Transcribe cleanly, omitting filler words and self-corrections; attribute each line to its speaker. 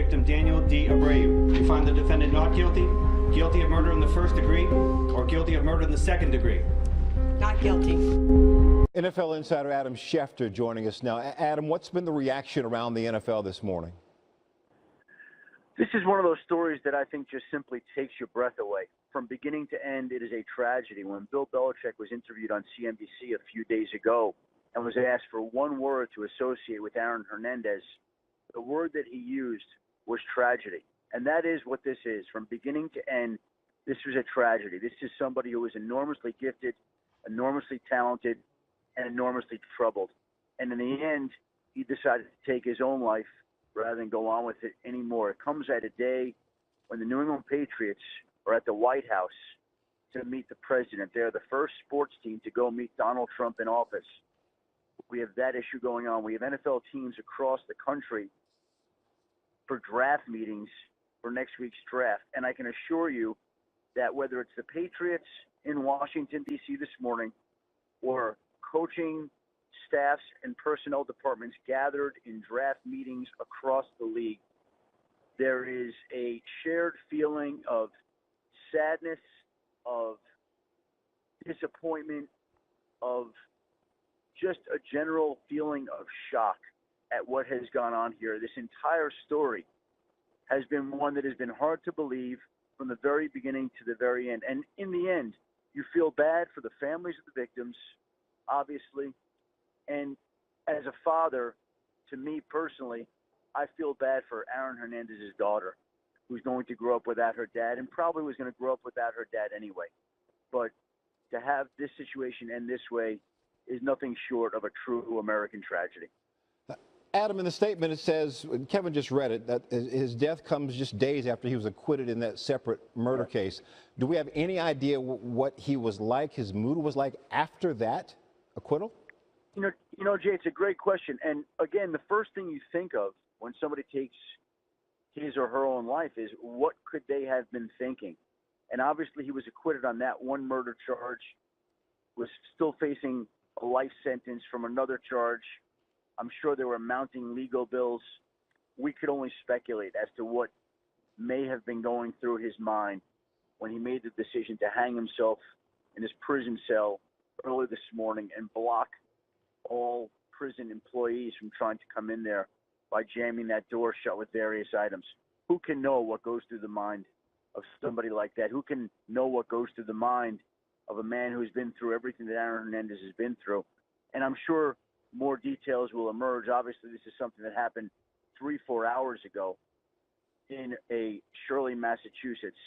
Speaker 1: victim Daniel D. Abreu. You find the defendant not guilty, guilty of murder in the first degree, or guilty of murder in the second degree?
Speaker 2: Not guilty.
Speaker 3: NFL insider Adam Schefter joining us now. Adam, what's been the reaction around the NFL this morning?
Speaker 4: This is one of those stories that I think just simply takes your breath away. From beginning to end, it is a tragedy. When Bill Belichick was interviewed on CNBC a few days ago and was asked for one word to associate with Aaron Hernandez, the word that he used was tragedy. And that is what this is. From beginning to end, this was a tragedy. This is somebody who was enormously gifted, enormously talented, and enormously troubled. And in the end, he decided to take his own life rather than go on with it anymore. It comes at a day when the New England Patriots are at the White House to meet the president. They're the first sports team to go meet Donald Trump in office. We have that issue going on. We have NFL teams across the country for draft meetings for next week's draft. And I can assure you that whether it's the Patriots in Washington, D.C. this morning, or coaching staffs and personnel departments gathered in draft meetings across the league, there is a shared feeling of sadness, of disappointment, of just a general feeling of shock at what has gone on here. This entire story has been one that has been hard to believe from the very beginning to the very end. And in the end, you feel bad for the families of the victims, obviously. And as a father, to me personally, I feel bad for Aaron Hernandez's daughter, who's going to grow up without her dad and probably was going to grow up without her dad anyway. But to have this situation end this way is nothing short of a true American tragedy.
Speaker 3: Adam, in the statement it says, Kevin just read it, that his death comes just days after he was acquitted in that separate murder case. Do we have any idea what he was like, his mood was like after that acquittal?
Speaker 4: You know, Jay, it's a great question. And again, the first thing you think of when somebody takes his or her own life is what could they have been thinking? And obviously he was acquitted on that one murder charge, was still facing a life sentence from another charge. I'm sure there were mounting legal bills. We could only speculate as to what may have been going through his mind when he made the decision to hang himself in his prison cell early this morning and block all prison employees from trying to come in there by jamming that door shut with various items. Who can know what goes through the mind of somebody like that? Who can know what goes through the mind of a man who's been through everything that Aaron Hernandez has been through? And I'm sure more details will emerge. Obviously, this is something that happened 3-4 hours ago in a Shirley, Massachusetts